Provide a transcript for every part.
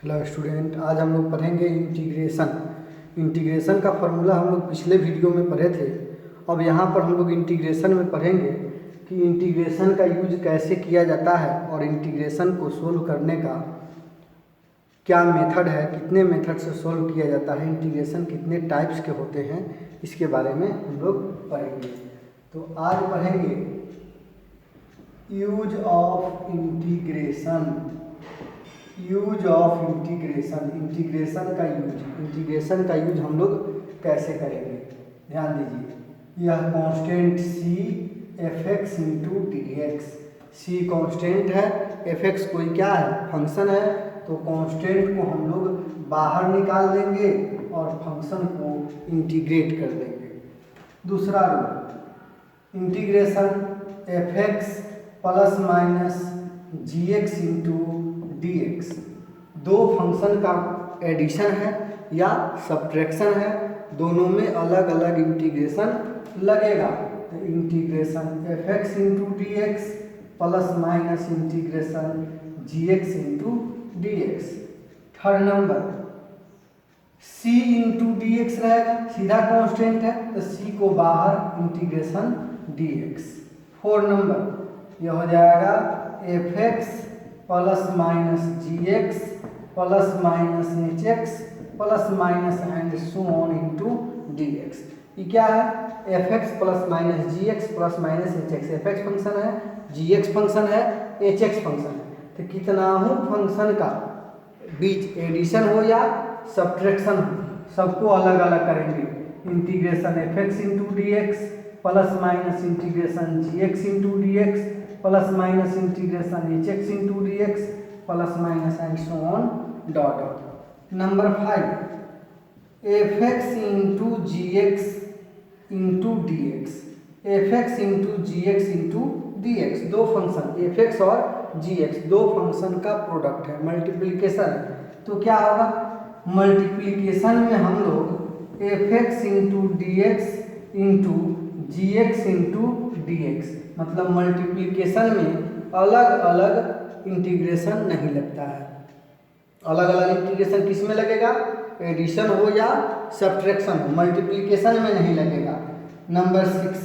Hello student, आज हम लोग पढ़ेंगे इंटीग्रेशन का फॉर्मूला हम लोग पिछले वीडियो में पढ़े थे। अब यहाँ पर हम लोग इंटीग्रेशन में पढ़ेंगे कि इंटीग्रेशन का यूज कैसे किया जाता है और इंटीग्रेशन को सोल्व करने का क्या मेथड है, कितने मेथड से सोल्व किया जाता है, इंटीग्रेशन कितने टाइप्स के होते हैं, इसके बारे में हम लोग पढ़ेंगे। तो आज पढ़ेंगे यूज ऑफ इंटीग्रेशन। इंटीग्रेशन का यूज हम लोग कैसे करेंगे, ध्यान दीजिए। यह constant c f(x) into D X. C constant है, f(x) कोई क्या है, फंक्शन है। तो कांस्टेंट को हम लोग बाहर निकाल देंगे और फंक्शन को इंटीग्रेट कर देंगे। दूसरा rule, integration f(x) plus minus gx into D x. दो फंक्शन का एडिशन है या सब्ट्रैक्शन है, दोनों में अलग अलग इंटीग्रेशन लगेगा। तो integration f(x) into D X plus minus integration gx into D x. Third number, c into D x रहेगा, सीधा कांस्टेंट है तो c को बाहर इंटीग्रेशन dx। फोर्थ नंबर, यह हो जाएगा f(x) plus minus gx plus minus hx plus minus and so on into dx। ये क्या है, f(x) plus minus gx plus minus hx। f(x) function है, gx फंक्शन है, hx फंक्शन है। तो कितना हो फंक्शन का बीच एडिशन हो या सब्ट्रैक्शन हो, सबको अलग अलग करेंगे। Integration f(x) into D X plus minus integration gx into D X plus minus integration hx into D X plus minus and so on dot dot. Number 5, f(x) into gx into D x. f(x) into gx into D x, दो function f(x) और gx, दो function का product है, multiplication. तो क्या होगा, multiplication में हम लोग f(x) into D x into gx into D x, मतलब मल्टीप्लिकेशन में अलग अलग इंटीग्रेशन नहीं लगता है। अलग अलग इंटीग्रेशन किस में लगेगा, एडिशन हो या सब्ट्रैक्शन हो, मल्टीप्लिकेशन में नहीं लगेगा। Number 6,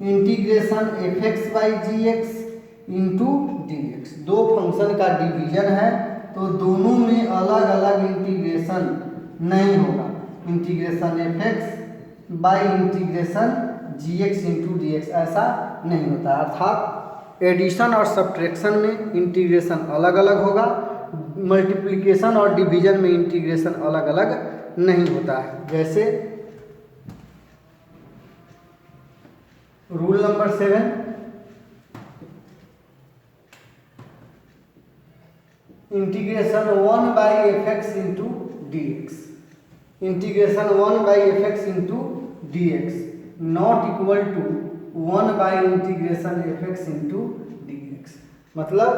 integration f(x) by gx into D x. दो फंक्शन का डिवीजन है तो दोनों में अलग अलग इंटीग्रेशन नहीं होगा। Integration f(x) by integration gx into D x, ऐसा नहीं होता। अर्थात एडिशन और सब्ट्रैक्शन में इंटीग्रेशन अलग अलग होगा, मल्टीप्लिकेशन और डिवीजन में इंटीग्रेशन अलग अलग नहीं होता है। जैसे rule number 7, integration 1 by f(x) into D X. Integration 1 by f(x) into D X not equal to 1 by integration f(x) into D x. मतलब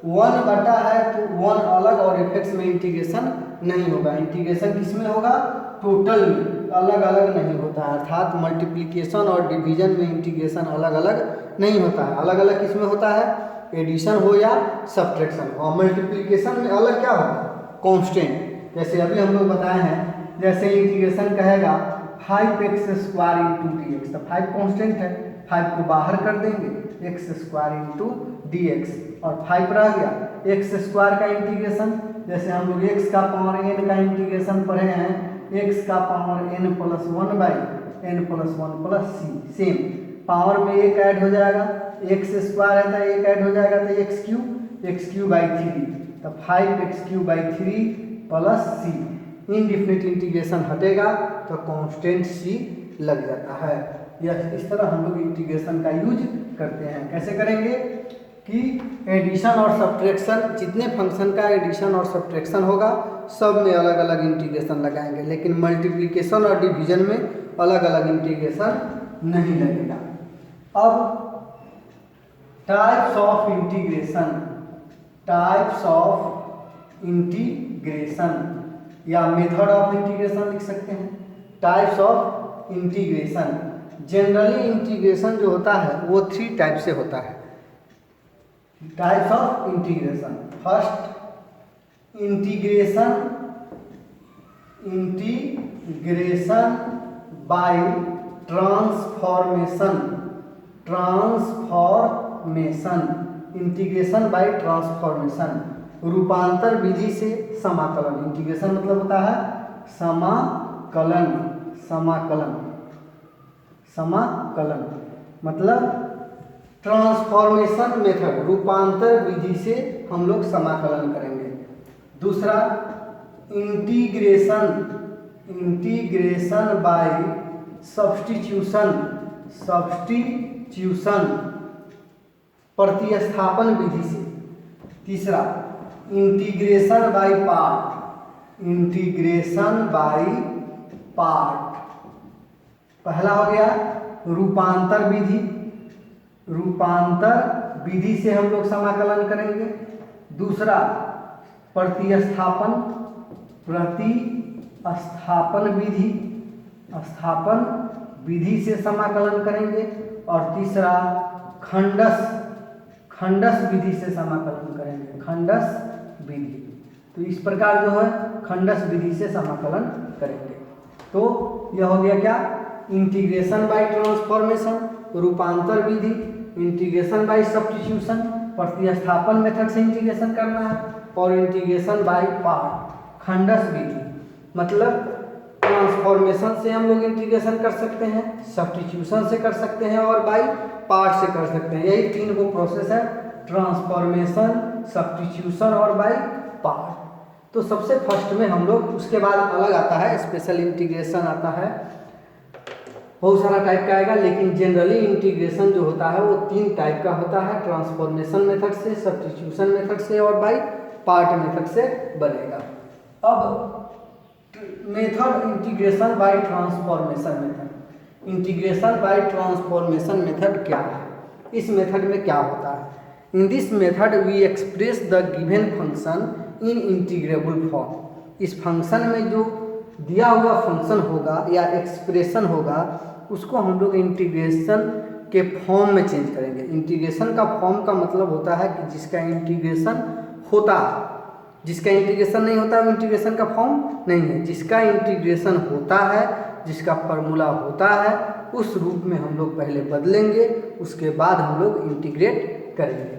1 बटा है तो 1 अलग और f(x) में इंटीग्रेशन नहीं होगा। इंटीग्रेशन किस में होगा, टोटल में, अलग अलग नहीं होता है। अर्थात मल्टीप्लिकेशन और डिवीजन में इंटीग्रेशन अलग अलग नहीं होता है। अलग अलग किस में होता है, एडिशन हो या सब्ट्रैक्शन। और मल्टीप्लिकेशन में अलग क्या होगा, कांस्टेंट। जैसे अभी हम लोग बताए हैं, जैसे इंटीग्रेशन कहेगा 5x square into D X, तो 5 कांस्टेंट है, 5 को बाहर कर देंगे, x square into D x और 5 रह गया। x स्क्वायर का इंटीग्रेशन, जैसे हम लोग x का पावर n का इंटीग्रेशन पढ़े हैं, x का power n plus 1 by n plus 1 plus c। Same power में एक ऐड हो जाएगा, x स्क्वायर है तो एक ऐड हो जाएगा तो x क्यूब बाई 3, तो 5x³ by 3 plus c। Indefinite integration हटेगा तो कांस्टेंट c लग जाता है। यह इस तरह हम लोग इंटीग्रेशन का यूज करते हैं। कैसे करेंगे कि एडिशन और सब्ट्रैक्शन, जितने फंक्शन का एडिशन और सब्ट्रैक्शन होगा सब में अलग अलग इंटीग्रेशन लगाएंगे, लेकिन मल्टीप्लिकेशन और डिवीजन में अलग अलग इंटीग्रेशन नहीं लगेगा। अब टाइप्स ऑफ इंटीग्रेशन या मेथड ऑफ इंटीग्रेशन लिख सकते हैं। Types of integration, generally integration जो होता है वो 3 टाइप से होता है। Types of integration, first integration by transformation, integration by transformation, रूपांतर विधि से समाकलन। इंटीग्रेशन मतलब होता है समाकलन, मतलब ट्रांसफॉर्मेशन मेथड, रूपांतर विधि से हम लोग समाकलन करेंगे। दूसरा इंटीग्रेशन बाय सब्स्टिट्यूशन, प्रतिस्थापन विधि से। तीसरा इंटीग्रेशन बाय पार्ट, पहला हो गया रूपांतर विधि से हम लोग समाकलन करेंगे। दूसरा प्रतिस्थापन विधि से समाकलन करेंगे। और तीसरा खंडस विधि से समाकलन करेंगे, खंडस विधि। तो इस प्रकार जो है खंडस विधि से समाकलन करेंगे। तो यह हो गया क्या, इंटीग्रेशन बाय ट्रांसफॉर्मेशन, रूपांतर विधि, इंटीग्रेशन बाय सब्स्टिट्यूशन, प्रतिस्थापन मेथड से इंटीग्रेशन करना है, और इंटीग्रेशन बाय पार्ट, खंडस विधि। मतलब ट्रांसफॉर्मेशन से हम लोग इंटीग्रेशन कर सकते हैं, सब्स्टिट्यूशन से कर सकते हैं, और बाय पार्ट से कर सकते हैं। यही तीन वो प्रोसेस है, ट्रांसफॉर्मेशन, सब्स्टिट्यूशन और बाय पार्ट। तो सबसे फर्स्ट में हम लोग, उसके बाद अलग आता है स्पेशल इंटीग्रेशन आता है, बहुत सारा टाइप का आएगा, लेकिन जनरली इंटीग्रेशन जो होता है वो तीन टाइप का होता है, ट्रांसफॉर्मेशन मेथड से, सब्स्टिट्यूशन मेथड से और बाय पार्ट मेथड से बनेगा। अब method integration by transformation method, integration by transformation method क्या है, इस मेथड में क्या होता है। In this method we express the given function in integrable form. इस फंक्शन में जो दिया हुआ फंक्शन होगा या एक्सप्रेशन होगा, उसको हम लोग इंटीग्रेशन के फॉर्म में चेंज करेंगे। इंटीग्रेशन का फॉर्म का मतलब होता है कि जिसका इंटीग्रेशन होता है, जिसका इंटीग्रेशन नहीं होता वो इंटीग्रेशन का फॉर्म नहीं है। जिसका इंटीग्रेशन होता है, जिसका फार्मूला होता है, उस रूप में हम लोग पहले बदलेंगे, उसके बाद हम लोग इंटीग्रेट करेंगे।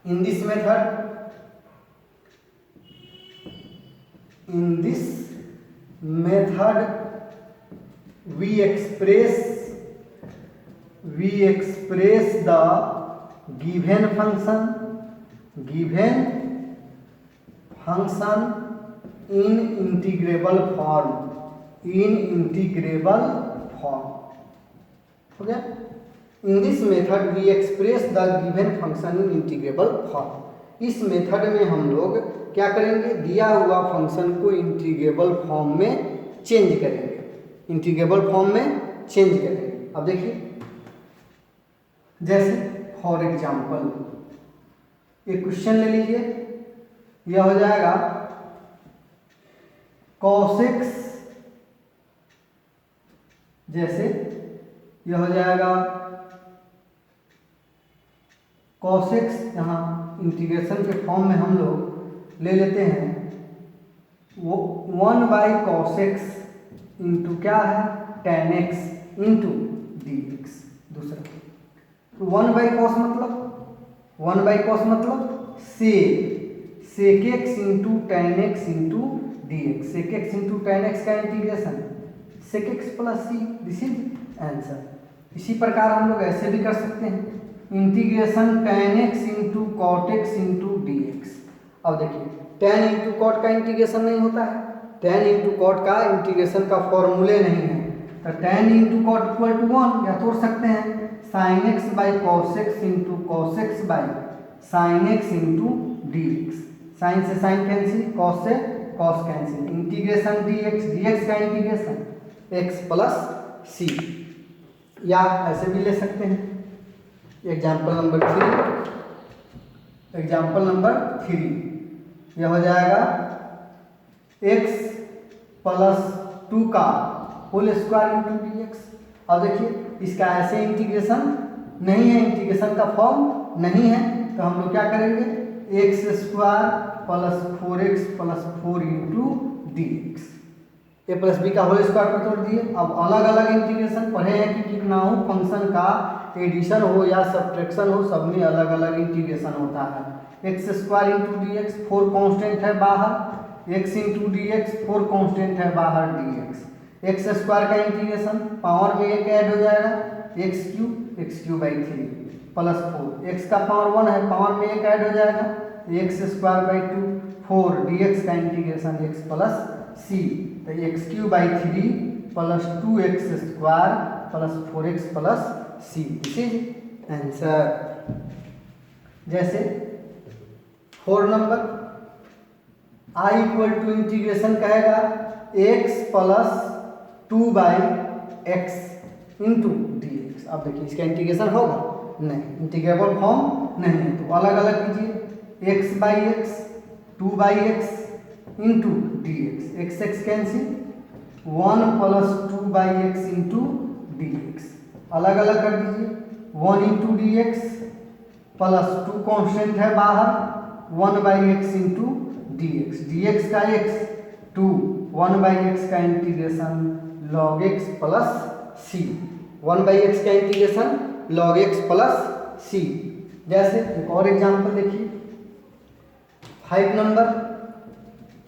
इन this method we express the given function in integrable form, हो गया। In this method we express the given function in integrable form। इस मेथड में हम लोग क्या करेंगे, दिया हुआ फंक्शन को इंटीग्रेबल फॉर्म में चेंज करेंगे, अब देखिए, जैसे फॉर एग्जाम्पल एक क्वेश्चन ले लीजिए, यह हो जाएगा cos x, जैसे यह हो जाएगा cos x, यहाँ इंटीग्रेशन के फॉर्म में हम लोग ले लेते हैं वो 1/cos x इंटू क्या है tan x इंटू dx। दूसरा 1/cos मतलब sec x into tan x into dx। sec x into tan x का integration sec x plus c, this is answer. इसी प्रकार हम लोग ऐसे भी कर सकते हैं, integration tan x into cot x into dx। अब देखिए tan इंटू कॉट का इंटीग्रेशन नहीं होता है, tan इंटू कॉट का इंटीग्रेशन का फॉर्मूले नहीं है, तो tan into cot equal to 1, या तोड़ सकते हैं sin x by cos x into cos x by sin x into dx। Sine से साइन कैंसिल, cos से cos कैंसिल, इंटीग्रेशन dx का इंटीग्रेशन x प्लस c, या ऐसे भी ले सकते हैं। एग्जाम्पल नंबर 3 यह हो जाएगा x प्लस 2 का होल स्क्वायर इंटू dx। अब देखिए इसका ऐसे इंटीग्रेशन नहीं है, इंटीग्रेशन का फॉर्म नहीं है, तो हम लोग क्या करेंगे, X square plus 4x plus 4 into D x. A plus B का होल स्क्वायर पर तोड़ दिए। अब अलग अलग इंटीग्रेशन पढ़े हैं कि कितना हो फंक्शन का एडिशन हो या सब्ट्रैक्शन हो, सब में अलग अलग इंटीग्रेशन होता है। X square into D x, 4 constant है बाहर, x into D x, 4 constant है बाहर डी एक्स। एक्स स्क्वायर का इंटीग्रेशन पावर में एक ऐड हो जाएगा, x cube by 3 plus 4, x का पावर 1 है, पावर में एक ऐड हो जाएगा, x square by 2 4 D x का इंटीग्रेशन एक्स प्लस सी, तो x cube by 3 plus 2x square plus 4x plus C, this is answer. जैसे 4 number i equal to integration कहेगा x plus 2 by x into D x. अब देखिए इसका integration होगा नहीं, integrable form नहीं है, तो अलग अलग कीजिए, X by X 2 by x into D x, X X cancel, 1 plus 2 by x into D x, अलग अलग कर दीजिए, 1 into D X plus 2 constant है बाहर, 1 by x into D x का एक्स 2, 1 बाई एक्स का integration log X plus C, 1 by X का integration log X plus C. जैसे एक और एग्जाम्पल देखिए 5 number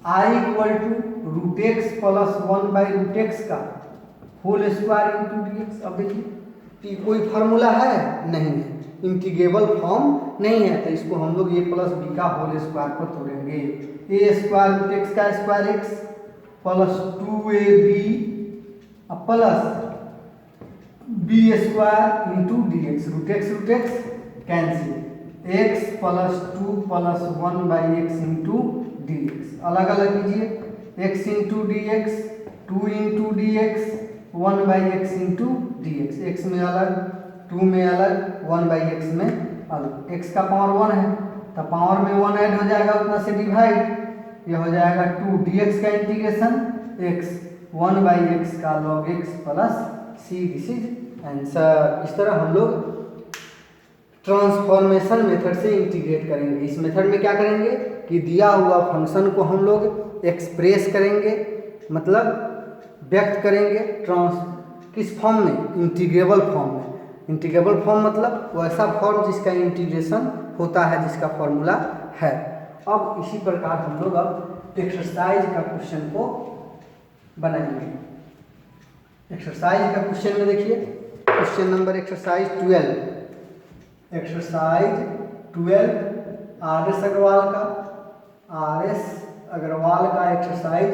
i equal to root X plus 1 by root X का whole square into D x. अब देखिए कोई फार्मूला है नहीं है, इंटीग्रेबल फॉर्म नहीं है, तो इसको हम लोग ए प्लस बी का होल स्क्वायर पर तोड़ेंगे, ए स्क्वायर रूट एक्स का square X plus 2ab plus B square into D X, root X cancel, X plus 2 plus 1 by x into D x, अलग अलग कीजिए, X into D x, 2 into D X, 1 by x into D x, X में अलग 2 में अलग 1 by x में अलग, x का पावर 1 है तो पावर में 1 ऐड हो जाएगा, उतना से डिवाइड, ये हो जाएगा 2 डी एक्स का इंटीग्रेशन एक्स 1 बाई एक्स का log X plus C, this is answer. इस तरह हम लोग ट्रांसफॉर्मेशन मेथड से इंटीग्रेट करेंगे। इस मेथड में क्या करेंगे कि दिया हुआ फंक्शन को हम लोग एक्सप्रेस करेंगे, मतलब व्यक्त करेंगे किस फॉर्म में, इंटीग्रेबल फॉर्म में। इंटीग्रेबल फॉर्म मतलब वैसा फॉर्म जिसका इंटीग्रेशन होता है, जिसका फॉर्मूला है। अब इसी प्रकार हम लोग अब एक्सरसाइज का क्वेश्चन को बनाएंगे। एक्सरसाइज का क्वेश्चन में देखिए question number exercise 12 R S Agarwal का एक्सरसाइज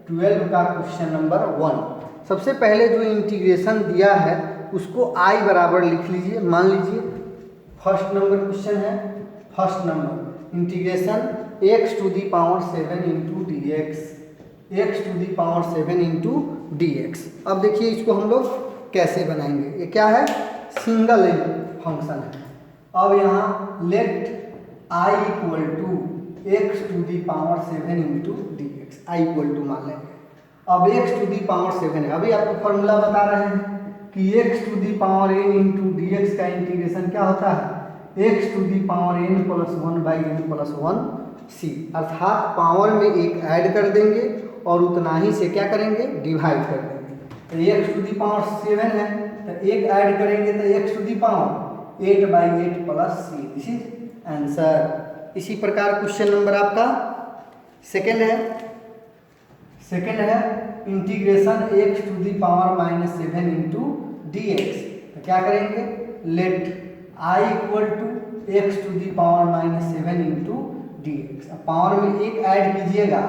12 का क्वेश्चन नंबर 1। सबसे पहले जो इंटीग्रेशन दिया है उसको i बराबर लिख लीजिए। मान लीजिए फर्स्ट नंबर क्वेश्चन है, first number integration x to the power 7 into D x, x to the power 7 into D x. अब देखिए इसको हम लोग कैसे बनाएंगे, ये क्या है, सिंगल फंक्शन है। अब यहाँ let i equal to X to the power 7 into D X, I equal to मान लेंगे। अब एक्स टू दी पावर 7 है, अभी आपको फॉर्मूला बता रहे हैं कि X to the power n into D x का इंटीग्रेशन क्या होता है, X to the power n plus 1 by n plus 1 सी, अर्थात पावर में एक ऐड कर देंगे और उतना ही से क्या करेंगे, डिवाइड कर देंगे। तो एक्स टू दी पावर 7 है तो एक ऐड करेंगे तो x to the power 8 by 8 plus C, this is answer. इसी प्रकार क्वेश्चन नंबर आपका सेकेंड है integration X to the power -7 into D X. तो क्या करेंगे, let I equal to X to the power -7 into D x. अब power में एक ऐड कीजिएगा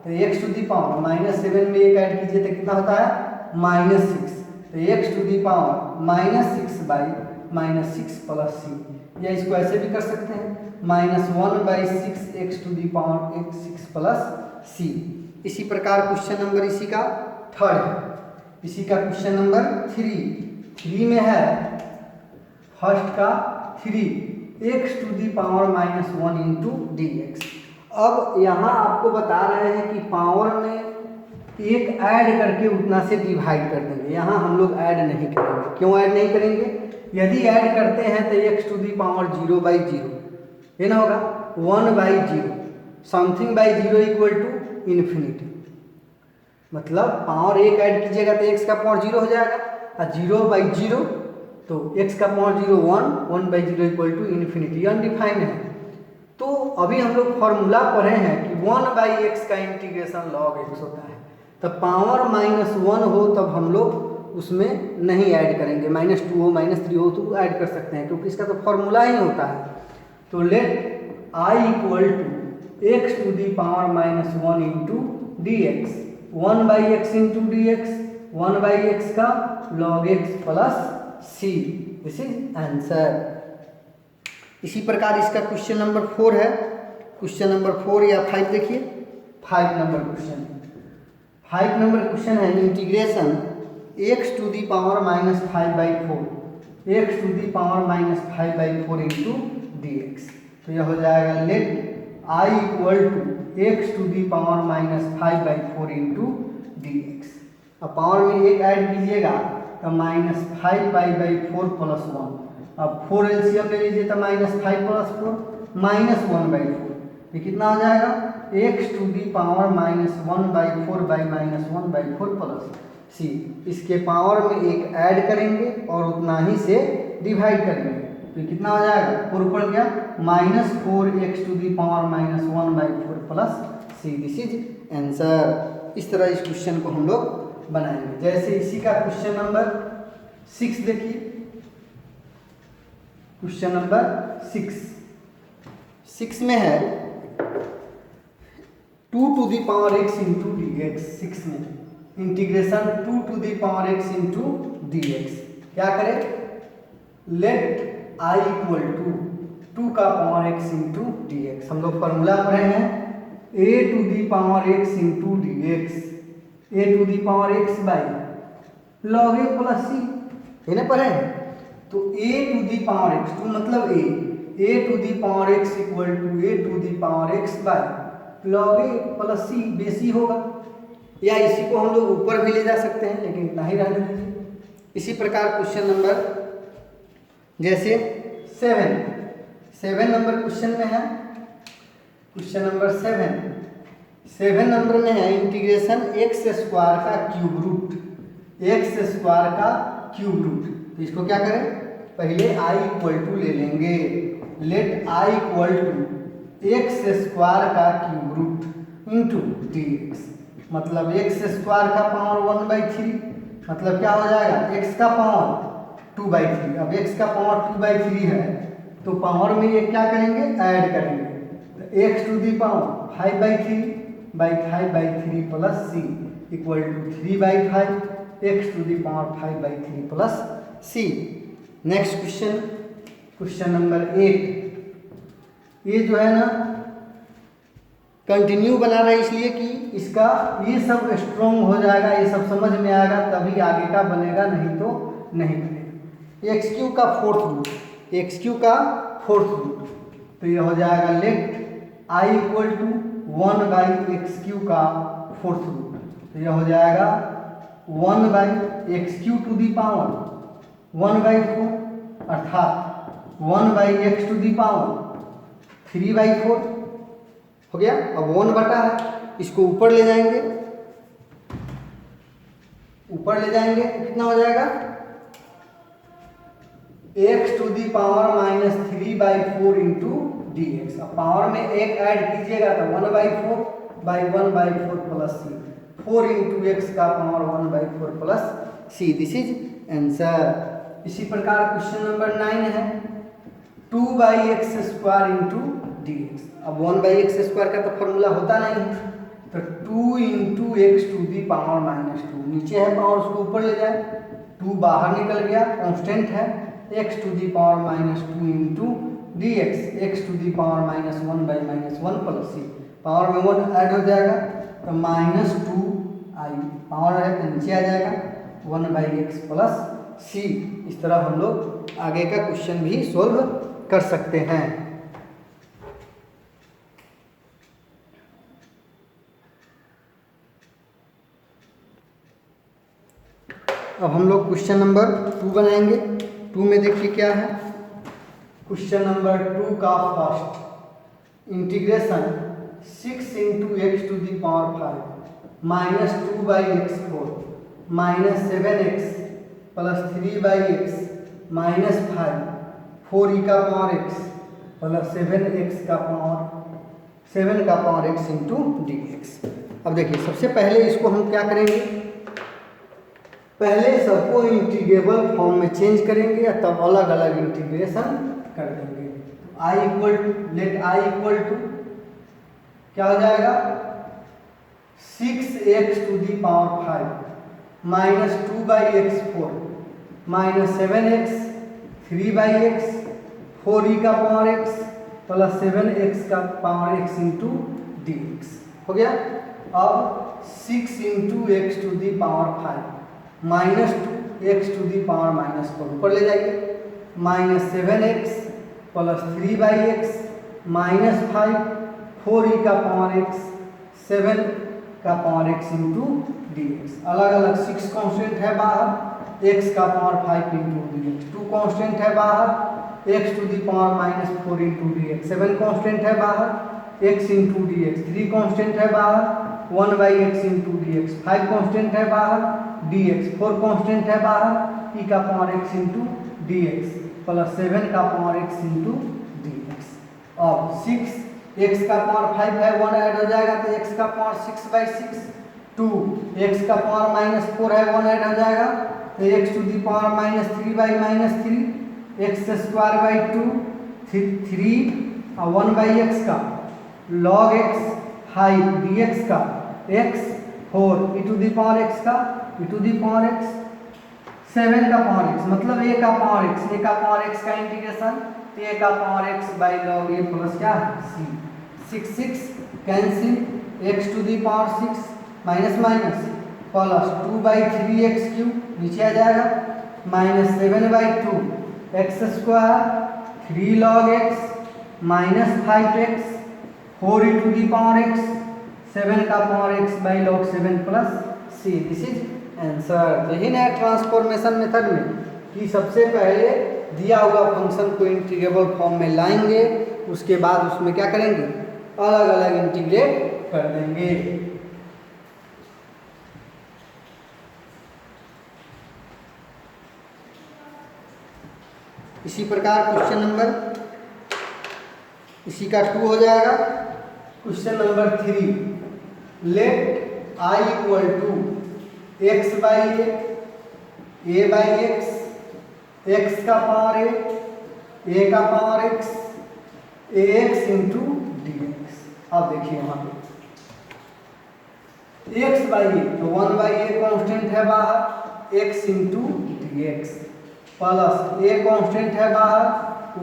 तो एक्स टू दी पावर -7 में एक ऐड कीजिए तो कितना होता है, -6, तो x to the power -6 by -6 plus c, या इसको ऐसे भी कर सकते हैं -1 by 6 x to the power 6 plus c. इसी प्रकार क्वेश्चन नंबर इसी का थर्ड है, इसी का क्वेश्चन नंबर 3 में है, फर्स्ट का 3 X to the power -1 into D x. अब यहाँ आपको बता रहे हैं कि पावर में एक ऐड करके उतना से डिवाइड कर देंगे। यहाँ हम लोग ऐड नहीं करेंगे। क्यों ऐड नहीं करेंगे, यदि ऐड करते हैं तो x to the power 0 by 0 ये ना होगा, 1/0, something by 0 equal to infinity. मतलब पावर 1 ऐड कीजिएगा तो x का पावर 0 हो जाएगा, और 0/0 तो x का power 0 1, 1/0 equal to infinity, undefined है। तो अभी हम लोग फॉर्मूला पढ़े हैं कि 1/x का इंटीग्रेशन log x होता है, तब पावर -1 हो तब हम लोग उसमें नहीं ऐड करेंगे, -2 हो -3 हो तो ऐड कर सकते हैं, क्योंकि इसका तो फॉर्मूला ही होता है। तो let I equal to x to the power -1 into D X, 1/x into D X, 1/x का log x plus c, this is answer. इसी प्रकार इसका क्वेश्चन नंबर 4 है। क्वेश्चन नंबर 4 या 5 देखिए, 5 नंबर क्वेश्चन। 5 नंबर क्वेश्चन है integration x to the power -5/4, x to the power -5/4 into D X. तो यह हो जाएगा let I equal to x to the power -5/4 into D x. अब power में एक ऐड कीजिएगा तो -5/4 प्लस 1, अब 4 एलसीएम ले लीजिए तो -5 प्लस 4 -1/4, ये कितना हो जाएगा x to the power -1/4 by -1/4 plus c। इसके पावर में एक ऐड करेंगे और उतना ही से डिवाइड करेंगे, तो कितना हो जाएगा 4 ऊपर गया -4x to the power -1/4 plus c, this is answer. इस तरह इस क्वेश्चन को हम लोग बनाएंगे। जैसे इसी का क्वेश्चन नंबर 6 देखिए, क्वेश्चन नंबर 6 में है 2 to the power x into D x. 6 में integration 2 to the power x into D x. क्या करें, लेट I इक्वल टू 2 का power x into D x. हम लोग फॉर्मूला पढ़े हैं a to the power x into D x, a to the power x by log a plus c, इन्हें पढ़े हैं। तो a to the power x, to मतलब a to the power x equal to a to the power x by log a plus c, बेसी होगा, या इसी को हम लोग ऊपर भी ले जा सकते हैं, लेकिन इतना ही रहने दीजिए। इसी प्रकार क्वेश्चन नंबर जैसे 7 नंबर क्वेश्चन में है, क्वेश्चन नंबर 7 नंबर में है इंटीग्रेशन x स्क्वायर का क्यूब रूट, x स्क्वायर का क्यूब रूट। तो इसको क्या करें, पहले I इक्वल टू ले लेंगे, let I equal to x square का cube root into D x. मतलब x स्क्वायर का पावर 1/3, मतलब क्या हो जाएगा x का पावर 2/3। अब x का पावर 2/3 है तो पावर में ये क्या करेंगे, ऐड करेंगे, तो x to the power 5/3 plus c equal to 3/5, x to the power 5/3 plus c। Next question, question number 8। ये जो है ना कंटिन्यू बना रहा है, इसलिए कि इसका ये सब स्ट्रॉन्ग हो जाएगा, ये सब समझ में आएगा तभी आगे का बनेगा, नहीं तो नहीं बनेगा। x³ का फोर्थ रूट, x³ का फोर्थ रूट, तो ये हो जाएगा let I equal to 1/x³ का फोर्थ रूट। तो ये हो जाएगा 1/x³ टू दी पावर 1/4, अर्थात 1/x टू दी पावर 3/4 हो गया। अब 1 बटा है, इसको ऊपर ले जाएंगे, ऊपर ले जाएंगे तो कितना हो जाएगा x to the power -3/4 into D x. अब पावर में एक ऐड कीजिएगा तो 1/4 by 1/4 plus c, 4 into x का power 1/4 plus c, this is answer. इसी प्रकार क्वेश्चन नंबर 9 है 2/x² इंटू डी एक्स। अब 1/x² का तो फॉर्मूला होता नहीं, तो 2 into x to the power -2, नीचे है पावर उसको ऊपर ले जाए, 2 बाहर निकल गया, कांस्टेंट है, x to the power -2 into D x, x to the power -1/-1 plus c, power में 1 ऐड हो जाएगा तो -2i, पावर है तो नीचे आ जाएगा 1/x प्लस c। इस तरह हम लोग आगे का क्वेश्चन भी सोल्व कर सकते हैं। अब हम लोग क्वेश्चन नंबर 2 बनाएंगे। 2 में देखिए क्या है, क्वेश्चन नंबर 2 का first, integration 6 into x to the power 5 minus 2/x4 minus 7x plus 3/x minus 5 4 e का पावर x प्लस 7x का पावर 7 का power x into D x. अब देखिए सबसे पहले इसको हम क्या करेंगे, पहले सबको इंटीग्रेबल फॉर्म में चेंज करेंगे या तब अलग अलग इंटीग्रेशन कर देंगे। I equal to let I equal to क्या हो जाएगा 6x to the power 5 minus 2/x4 minus 7x 3/x 4 e का पावर x प्लस 7x का power x into D x हो गया। अब 6 into x to the power 5 minus 2x to the power minus 4 ऊपर ले जाइए minus 7x plus 3/x minus 5 4 e का power x 7 का power x into D x. अलग अलग 6 कॉन्स्टेंट है बाहर, x का power 5 into D x, 2 constant है बाहर x to the power minus 4 into D x, 7 constant है बाहर x into D x, 3 constant है बाहर 1/x into D x, 5 constant है बाहर dx, 4 कॉन्स्टेंट है बाहर e का power x into D X plus 7 का power x into D x. अब 6 x का पावर 5 है 1 ऐड हो जाएगा तो x का पावर 6/6, 2 x का पावर माइनस 4 है 1 ऐड हो जाएगा तो x to the power minus 3/-3 x square 2 3 और 1/x का log x 5 dx का x 4 e to the power x का e to the power x 7 का पावर x मतलब a का पावर x, a का पावर x का इंटीग्रेशन तो a का power x by log a plus क्या c 6 cancel x to the power 6 minus minus plus 2/3x cube नीचे आ जाएगा minus 7/2 x square 3 log x minus 5x 4 e to the power x 7 का power x by log 7 plus c। This is answer. तो यही है transformation method में कि सबसे पहले दिया हुआ फंक्शन को इंटीग्रेबल फॉर्म में लाएंगे, उसके बाद उसमें क्या करेंगे अलग अलग इंटीग्रेट कर देंगे। इसी प्रकार क्वेश्चन नंबर इसी का 2 हो जाएगा। Question number 3 let I equal to a by x का पावर a का power x ax into D x. अब देखिए यहाँ पे x बाई ए तो 1/a कॉन्स्टेंट है बाहर x into D X plus a constant है बाहर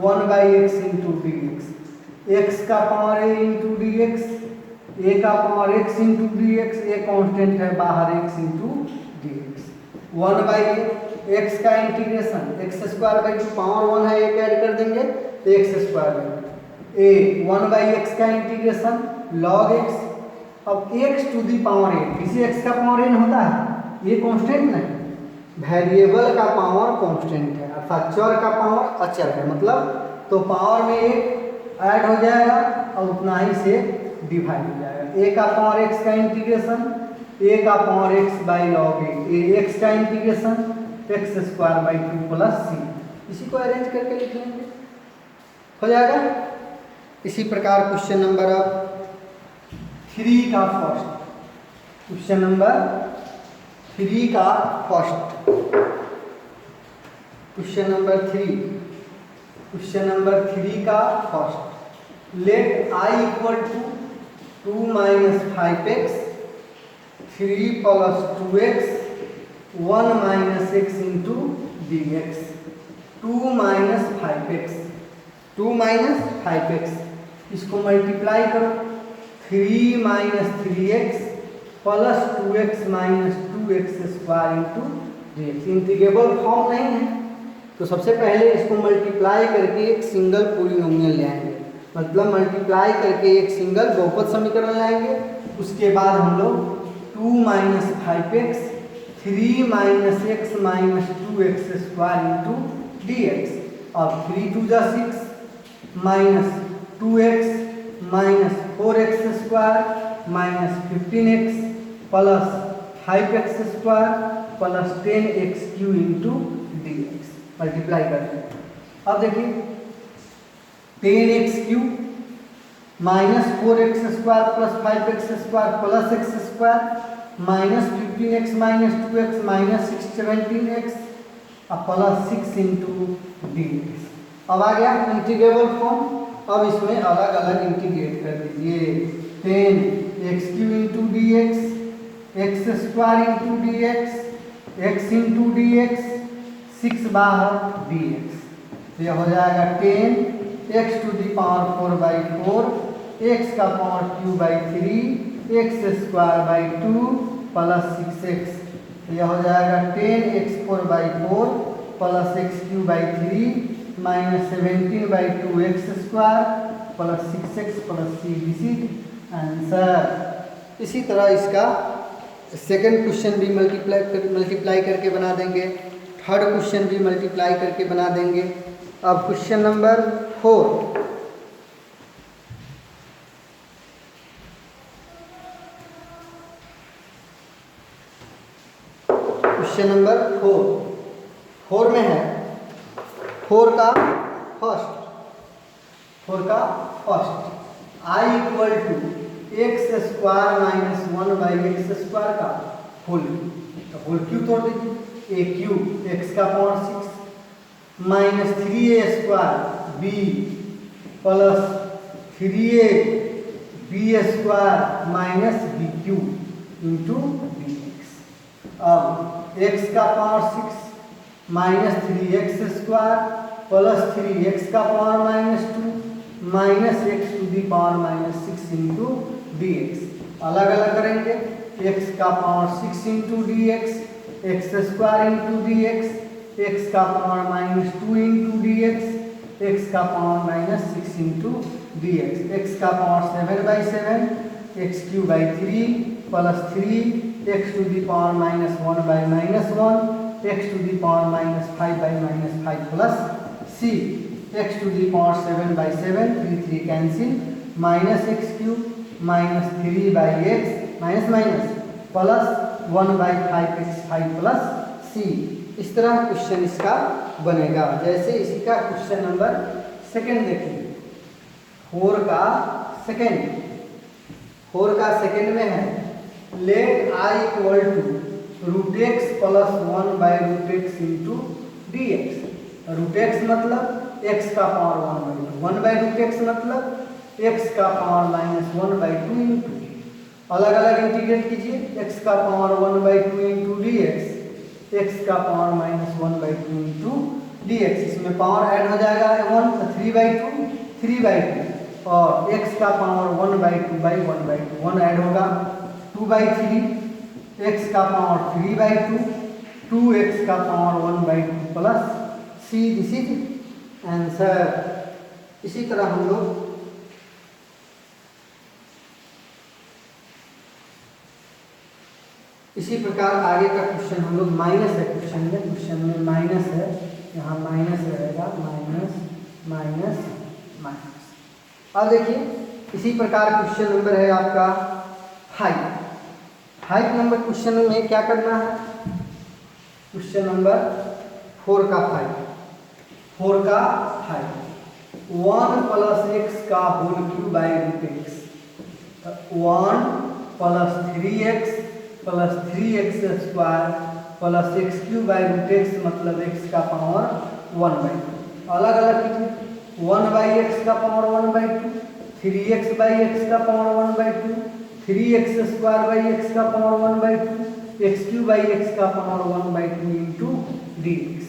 1/x into D x, x का power a into D x, a का power x into D x, a constant है बाहर x into D X, 1/x का integration x square 2 power 1 है 1 add कर देंगे तो x स्क्वायर a 1/x का इंटीग्रेशन log x। अब x to the power a किसी x का पावर n होता है, ये कांस्टेंट नहीं, वेरिएबल का पावर कांस्टेंट है अर्थात चर का पावर अचर है, मतलब तो पावर में एक ऐड हो जाएगा और उतना ही से डिवाइड हो जाएगा। a का पावर x का इंटीग्रेशन a का power x by log a x का integration x square 2 plus c। इसी को अरेंज करके लिख लेंगे हो जाएगा। इसी प्रकार क्वेश्चन नंबर 3 का फर्स्ट, क्वेश्चन नंबर 3 का फर्स्ट, क्वेश्चन नंबर 3 का first let I equal to 2 minus 5x 3 plus 2x 1 minus x into D x, 2 minus 5x इसको मल्टीप्लाई करो 3 minus 3x plus 2x minus 2x square into D x. Integrable form नहीं है तो सबसे पहले इसको multiply करके एक सिंगल पॉलिनोमियल ले आएंगे, मतलब मल्टीप्लाई करके एक सिंगल बहुपद समीकरण लाएंगे। उसके बाद हम लोग 2 minus 5x 3 minus x minus 2x square into D x और 3 2 जा 6 minus 2x minus 4x² minus 15x plus 5x² plus 10x³ into dx multiply करते हैं। अब देखिए 10x³ minus 4x² plus 5x² plus x² minus 15x minus 2x minus 17x plus 6 into dx। अब आ गया integrable form. अब इसमें अलग अलग इंटीग्रेट कर दीजिए। 10x³ into dx, x² into dx, x into dx, 6 बाहर dx, तो यह हो जाएगा 10x⁴/4 x का power q/3 x² 2 plus 6x, तो यह हो जाएगा 10x⁴/4 plus x³ 3 minus 17/2 x² plus 6x plus c, this is answer. इसी तरह इसका सेकंड क्वेश्चन भी मल्टीप्लाई करके बना देंगे, थर्ड क्वेश्चन भी मल्टीप्लाई करके बना देंगे। अब क्वेश्चन नंबर 4, क्वेश्चन नंबर 4 में है 4 का first I equal to x² minus 1/x² का होल क्यूब तोड़ दीजिए। a³ x का power 6 minus 3a² b plus 3ab² minus b³ into dx। अब x का power 6 minus 3x² plus 3x का power minus 2 minus x⁻⁻6 into dx। अलग अलग करेंगे। x का power 6 into dx, x² into dx, x का power minus 2 into dx, x का power minus 6 into dx, x का power 7/7 x³ 3 plus 3 x⁻⁻1/-1 x⁻⁻5/-5 plus c x⁻7/7 3 cancel minus x³ minus 3/x minus minus plus 1/5x5 plus c। इस तरह question इसका बनेगा। जैसे इसी का क्वेश्चन नंबर सेकंड देखिए। 4 का सेकंड में है let I equal to √x plus 1/√x into dx। √x मतलब x का पावर 1/2 मतलब x का पावर माइनस 1/2 इंटू, अलग अलग इंटीग्रेट कीजिए। x का पावर 1/2 इंटू dx, x का पावर माइनस 1/2 इंटू dx। इसमें पावर ऐड हो जाएगा 1 तो 3/2 और x का पावर 1/2/1/2 1 ऐड होगा 2/3, x का पावर 3/2 2x का power 1/2 plus c, this is answer. इसी तरह हम लोग इसी प्रकार आगे का क्वेश्चन हम लोग माइनस है। क्वेश्चन में माइनस है, यहाँ माइनस रहेगा, माइनस माइनस माइनस। अब देखिए इसी प्रकार क्वेश्चन नंबर है आपका 5 नंबर क्वेश्चन में क्या करना है। क्वेश्चन नंबर 4 का 5 1 प्लस x का होल क्यूब/√x 1 plus 3x plus 3x² plus x³ मतलब x का पावर 1/2। अलग अलग कीजिए। 1/x का पावर 1/2, 3x/x का पावर 1/2, 3x² का पावर 1/2, x³ का पावर 1/2 इंटू dx।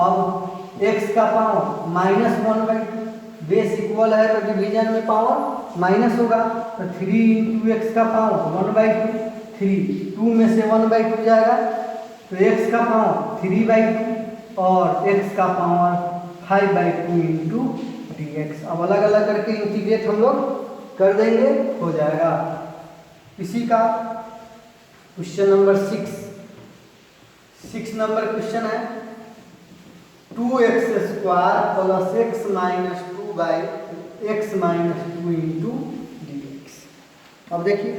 अब x का पावर माइनस 1/2, बेस इक्वल है तो डिवीजन में पावर माइनस होगा, तो 3 इंटू x का पावर 1/2, 2 में से 1/2 जाएगा तो x का पावर 3/2 और x का पावर 5/2 इंटू dx। अब अलग अलग करके इंटीग्रेट हम लोग कर देंगे, हो जाएगा। इसी का क्वेश्चन नंबर 6 नंबर क्वेश्चन है 2x² plus x minus 2/, x minus two into D x. अब देखिए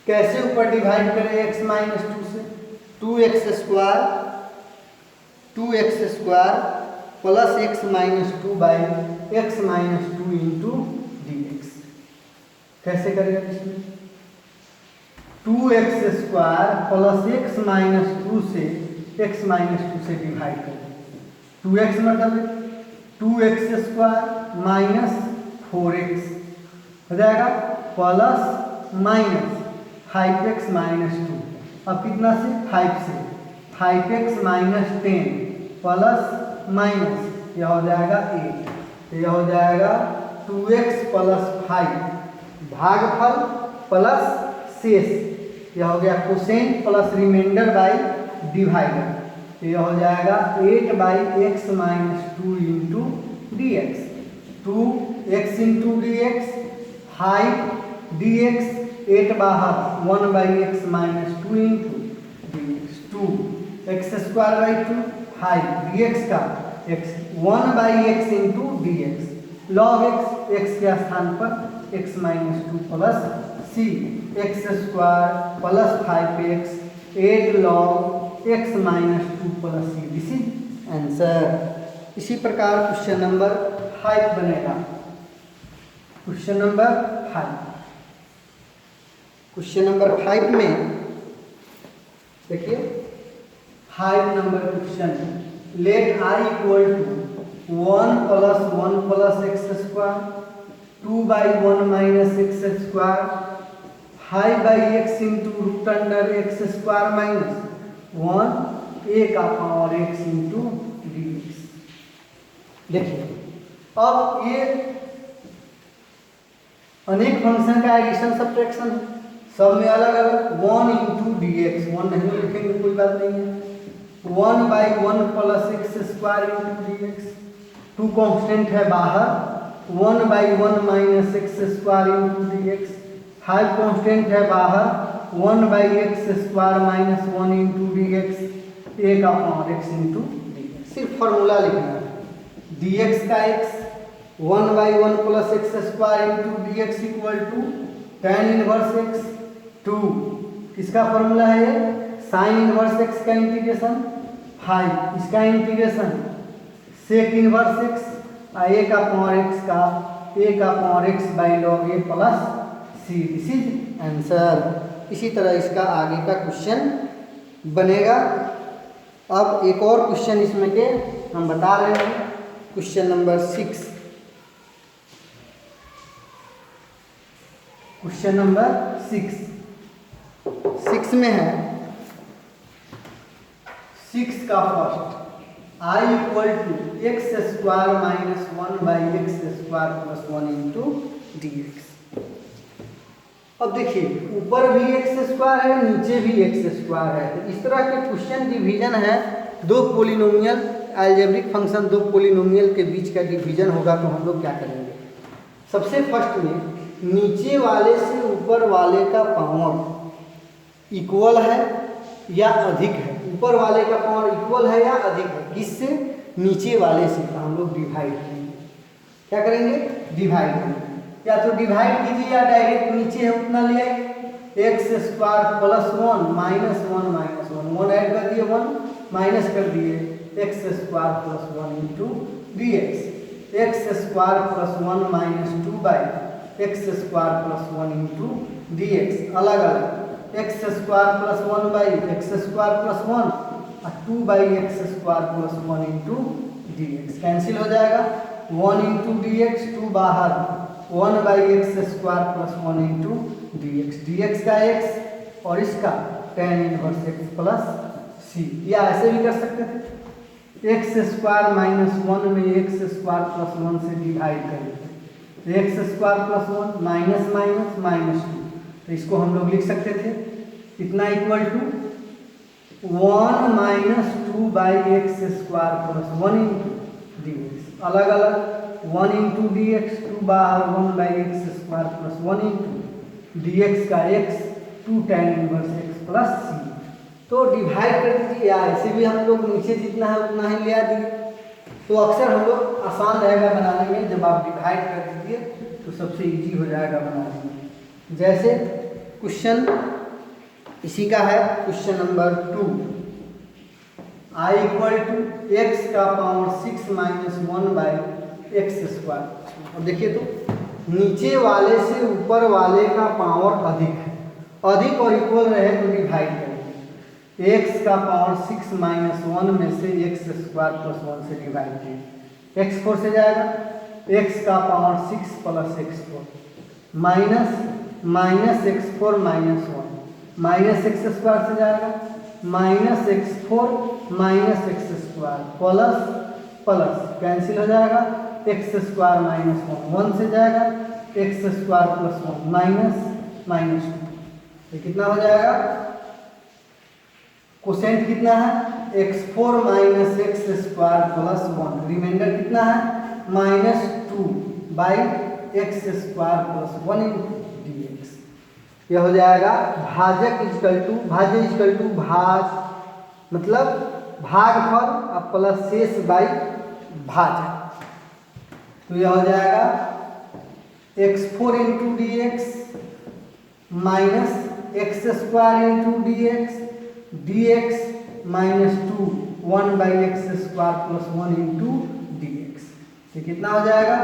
कैसे ऊपर डिवाइड करें एक्स माइनस टू से, 2x square plus x minus two by x minus two into D x. कैसे करेगा इसमें, 2x square plus x minus to से एक्स माइनस टू से डिवाइड करें, 2x मतलब 2x स्क्वायर माइनस 4x हो जाएगा plus minus 5x minus two. अब कितना से 5 से 5x माइनस 10 प्लस माइनस यह हो जाएगा 8, तो यह हो जाएगा 2x प्लस 5 भागफल प्लस शेष, यह हो गया quotient plus remainder by divider, तो यह हो जाएगा 8 by x minus two into D x, 2x into D x 5 d x 8 बाहर 1 by x minus two into D x, 2x square by 2 5 d x का x 1 by x into D x log x के स्थान पर x minus two plus c x square plus 5x 8 log x minus two plus C, this is answer. इसी प्रकार question number 5 बनेगा। Question number 5, question number 5 में देखिए 5 number question, let i equal to 1 plus x square 2 by 1 minus x square 5 by x into root under x square minus 1 a का power x into D x. देखिए अब ये अनेक function का addition subtraction है, सब में अलग अलग 1 इंटू डी एक्स, 1 नहीं लिखेंगे कोई बात नहीं है, 1 by 1 plus x square into D x, 2 constant है बाहर, 1 by 1 minus x square into D x, 5 constant है बाहर, 1 by x square minus 1 into D x, a का power x into D x. सिर्फ फॉर्मूला लिखना है, डी एक्स का x 1 by 1 plus x square into D x equal to tan inverse x 2, किसका formula है sine inverse x का integration 5, इसका integration sec inverse x a का power x by log a plus C, this is answer. इसी तरह इसका आगे का क्वेश्चन बनेगा। अब एक और क्वेश्चन इसमें के हम बता रहे हैं, क्वेश्चन नंबर 6, क्वेश्चन नंबर 6 में है 6 का first i equal to x square minus 1 by x square plus 1 into D x. अब देखिए ऊपर भी एक्स स्क्वायर है, नीचे भी एक्स स्क्वायर है, तो इस तरह के क्वेश्चन डिवीजन है, दो पोलिनोमियल अलजेब्रिक फंक्शन, दो पोलिनोमियल के बीच का डिवीजन होगा, तो हम लोग क्या करेंगे, सबसे फर्स्ट में नीचे वाले से ऊपर वाले का पावर इक्वल है या अधिक है, ऊपर वाले का पावर इक्वल है या अधिक है, किससे, नीचे वाले से, तो हम लोग डिवाइड करेंगे, क्या करेंगे, डिवाइड करेंगे, या तो डिवाइड कीजिए या डायरेक्ट नीचे है उतना ले आइए, x square plus 1 minus 1 minus 1, 1 add कर दिए 1 माइनस कर दिए x square plus 1 into D x, x square plus 1 minus 2 by x square plus 1 into D x, अलग अलग x square plus 1 by x square plus 1 और 2 by x square plus 1 into D x, cancel हो जाएगा, 1 into D x, 2 बाहर 1 by x square plus 1 into D x, d x का x और इसका tan inverse x plus c, या ऐसे भी कर सकते थे, एक्स स्क्वायर माइनस 1 में एक्स स्क्वायर प्लस 1 से डिवाइड करें, x square plus 1 minus minus minus 2, तो इसको हम लोग लिख सकते थे इतना equal to 1 minus 2 by x square plus 1 into D x, अलग अलग 1 इंटू डी एक्स, 2 बाहर 1 by x square plus 1 into D x का x 2 tan inverse x plus c, तो डिवाइड कर दीजिए, या ऐसे भी हम लोग नीचे जितना है उतना ही ले आ दिए, तो अक्सर हम लोग आसान रहेगा बनाने में, जब आप डिवाइड कर दीजिए तो सबसे इजी हो जाएगा बनाने में। जैसे क्वेश्चन इसी का है, question number 2, i equal to x का power 6 minus 1 by x square. अब देखिए तो नीचे वाले से ऊपर वाले का पावर अधिक है, अधिक और इक्वल रहे तो डिवाइड करेंगे। एक्स का पावर 6 माइनस 1 में से एक्स स्क्वायर प्लस 1 से डिवाइड करेंगे, एक्स 4 से जाएगा, एक्स का power 6 plus x 4 minus x 4 minus 1 minus x square से जाएगा, minus x 4 minus x square plus plus cancel हो जाएगा, एक्स स्क्वायर माइनस 1 से जाएगा, x square plus 1 minus minus 2, ये कितना हो जाएगा, कोसेंट कितना है x4 minus x square plus 1, remainder कितना है minus 2 by x square plus 1 dx। यह हो जाएगा भाजक इजकल टू, भाज्य इजकल टू भाज मतलब भागफल और प्लस शेष बाई भाजक। तो यह हो जाएगा x4 into D x minus x square into D x d x minus 2 1 by x square plus 1 into D x. ये कितना हो जाएगा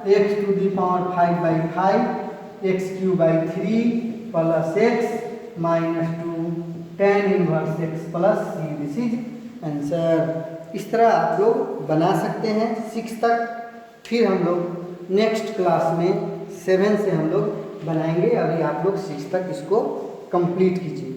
x to the power 5 by 5 x cube by 3 plus x minus 2 tan inverse x plus C. This is answer. इस तरह आप लोग बना सकते हैं 6 तक, फिर हम लोग नेक्स्ट क्लास में 7 से हम लोग बनाएंगे। अभी आप लोग 6 तक इसको कंप्लीट कीजिए।